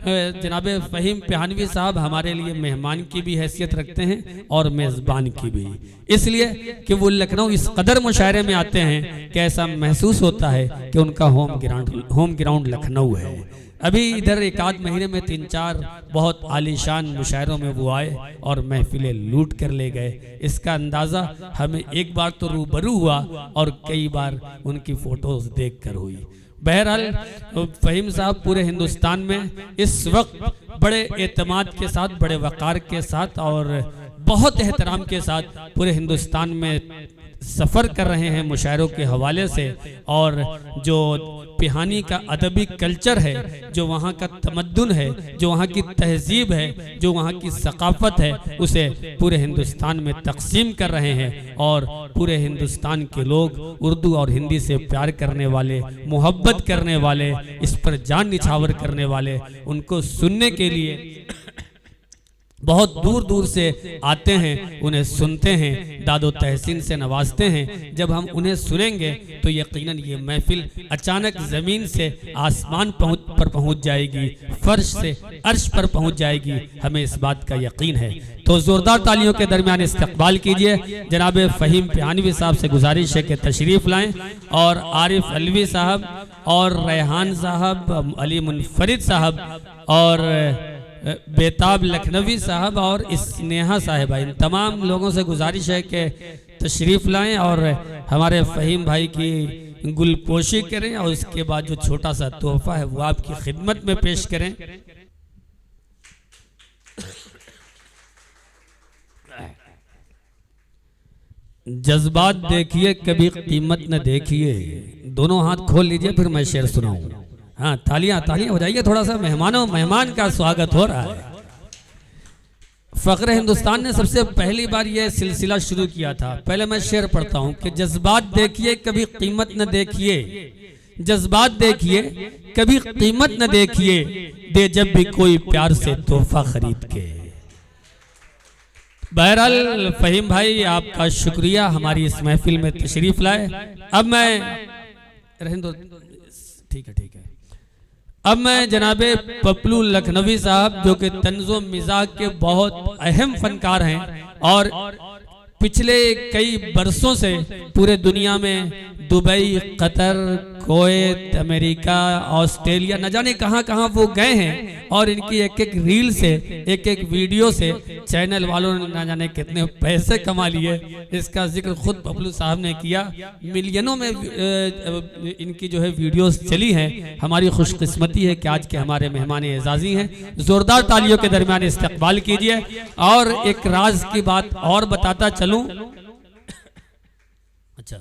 जनाब फ़हीम पिहानवी साहब हमारे लिए मेहमान की भी हैसियत रखते हैं और मेज़बान की भी, इसलिए कि वो लखनऊ इस कदर मुशायरे में आते हैं कि ऐसा महसूस होता है कि उनका होम ग्राउंड लखनऊ है। अभी इधर एक आध महीने में 3-4 बहुत आलीशान मुशायरों में वो आए और महफिलें लूट कर ले गए। इसका अंदाज़ा हमें एक बार तो रूबरू हुआ और कई बार उनकी फ़ोटोज़ देख कर हुई। बहरहाल फ़हीम साहब पूरे हिंदुस्तान में इस वक्त बड़े एतमाद के साथ, बड़े वक़ार के साथ और बहुत एहतराम के साथ पूरे हिंदुस्तान में सफ़र कर रहे हैं मुशायरों के हवाले से। और जो पिहानी का अदबी कल्चर है, जो वहाँ का तमद्दुन है, जो वहाँ की तहजीब है, जो वहाँ की सकाफ़त है, उसे पूरे हिंदुस्तान में तकसीम कर रहे हैं। और पूरे हिंदुस्तान के लोग उर्दू और हिंदी से प्यार करने वाले, मोहब्बत करने वाले, इस पर जान निछावर करने वाले, उनको सुनने के लिए बहुत दूर दूर से आते हैं, उन्हें सुनते हैं, दादो तहसीन से नवाजते हैं। जब हम उन्हें सुनेंगे तो यकीनन ये महफिल अचानक ज़मीन से आसमान पर पहुंच जाएगी, फर्श से अर्श पर पहुंच जाएगी, हमें इस बात का यकीन है। तो ज़ोरदार तालियों के दरमियान इस्तकबाल कीजिए। जनाब फ़हीम पिहानवी साहब से गुजारिश है कि तशरीफ़ लाएँ और आरिफ अलवी साहब और रेहान साहब, अली मुनफरिद साहब और बेताब लखनवी साहब और स्नेहा साहिबा, इन तमाम लोगों से गुजारिश है कि तशरीफ़ लाएं और हमारे फ़हीम भाई की गुलपोशी करें और उसके बाद जो छोटा सा तोहफ़ा है वो आपकी खिदमत में पेश करें। जज्बात देखिए कभी कीमत न देखिए। दोनों हाथ खोल लीजिए फिर मैं शेर सुनाऊं। हाँ, तालियां हो जाइए थोड़ा सा, मेहमान का स्वागत हो रहा है। फ़ख्र हिंदुस्तान ने सबसे पहली बार यह सिलसिला शुरू किया था। पहले मैं शेर पढ़ता हूँ कि जज्बात देखिए कभी कीमत न देखिए, जज्बात देखिए कभी कीमत न देखिए, दे जब भी कोई प्यार से तोहफा खरीद के। बहरहाल फ़हीम भाई आपका शुक्रिया हमारी इस महफिल में तशरीफ़ लाए। अब मैं ठीक है अब मैं जनाबे पप्लू लखनवी साहब जो कि तंज़ो मिज़ाज के बहुत अहम फनकार हैं और पिछले कई बरसों से पूरे दुनिया में Dubai, Qatar, Kuwait, America, Australia, न जाने कहां कहां वो गए हैं और इनकी एक एक रील से, एक एक वीडियो से चैनल वालों ने न जाने कितने पैसे कमा लिए। इसका जिक्र खुद पप्लू साहब ने किया। मिलियनों में इनकी जो है वीडियोस चली हैं। हमारी खुशकिस्मती है कि आज के हमारे मेहमान एजाजी हैं। ज़ोरदार तालियों के दरमियान इस्तकबाल कीजिए। और एक राज की बात और बताता चलूं। अच्छा,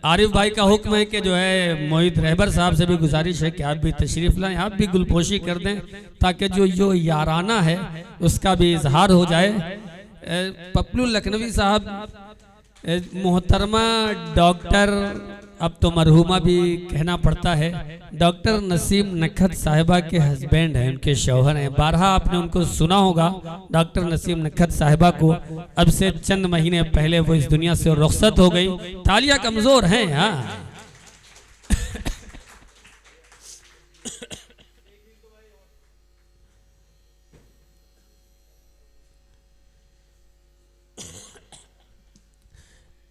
आरिफ भाई का हुक्म है कि जो है मोहित रहबर साहब से भी गुजारिश है कि आप भी तशरीफ़ लाएं, आप भी गुलपोशी कर दें ताकि जो याराना है उसका भी इजहार हो जाए। पप्लू लखनवी साहब मोहतरमा डॉक्टर, अब तो मरहुमा भी कहना पड़ता है, डॉक्टर नसीम नखत साहिबा के हस्बैंड हैं, उनके शौहर हैं। बारहा आपने उनको सुना होगा डॉक्टर नसीम नखत साहिबा को। अब से चंद महीने पहले वो इस दुनिया से रुखसत हो गई। तालियां कमजोर हैं। हाँ,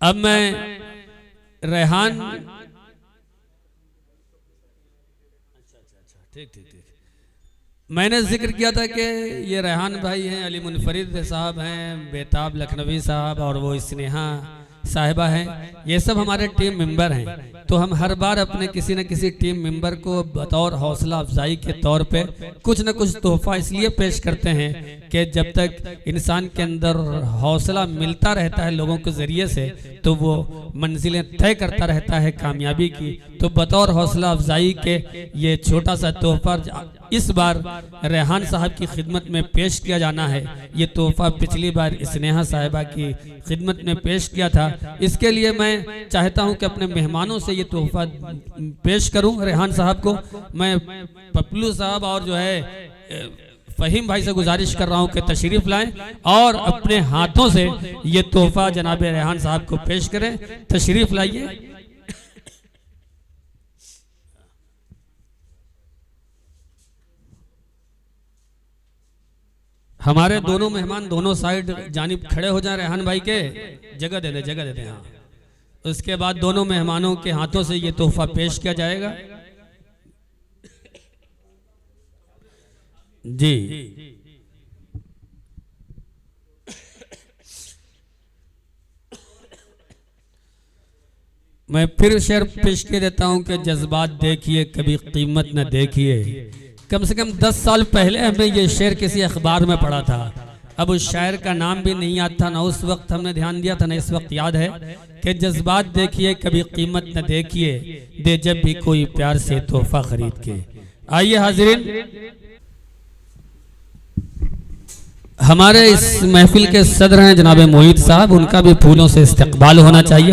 अब मैं रेहान, ठीक मैंने जिक्र किया था कि ये रेहान भाई हैं, अली मुनफरिद साहब हैं, बेताब लखनवी साहब और वो स्नेहा साहिबा हैं। ये सब हमारे टीम मेंबर हैं। तो हम हर बार अपने किसी न किसी टीम मेंबर को बतौर हौसला अफजाई के तौर पे कुछ न कुछ तोहफा इसलिए पेश करते हैं कि जब तक इंसान के अंदर हौसला मिलता रहता है लोगों के ज़रिए से तो वो मंजिलें तय करता रहता है कामयाबी की। तो बतौर हौसला अफजाई के ये छोटा सा तोहफा इस बार रेहान साहब की खिदमत में पेश किया जाना है। ये तोहफा पिछली बार स्नेहा साहिबा की खिदमत में पेश किया था। इसके लिए मैं चाहता हूं कि अपने मेहमानों से ये तोहफा पेश करूं रेहान साहब को। मैं पप्लू साहब और जो है फ़हीम भाई से गुजारिश कर रहा हूं कि तशरीफ़ लाएं और अपने हाथों से ये तोहफा जनाब रेहान साहब को पेश करें। तशरीफ़ लाइए। हमारे दोनों मेहमान दोनों साइड जानिब खड़े हो जाए रेहान भाई के, जगह दे दे हाँ। उसके बाद दोनों मेहमानों के हाथों से ये तोहफा पेश किया जाएगा। जी मैं फिर शेर पेश कर देता हूं कि जज्बात देखिए कभी कीमत न देखिए। कम से कम 10 साल पहले हमें ये शेर किसी अखबार में पढ़ा था। अब उस शायर का नाम भी नहीं याद था, ना उस वक्त हमने ध्यान दिया था, ना इस वक्त याद है कि जज्बात देखिए कभी कीमत न देखिए, दे जब भी कोई प्यार से तोहफा खरीद के। आइए हाजिरीन, हमारे इस महफिल के सदर हैं जनाब मोहित साहब, उनका भी फूलों से इस्तकबाल होना चाहिए।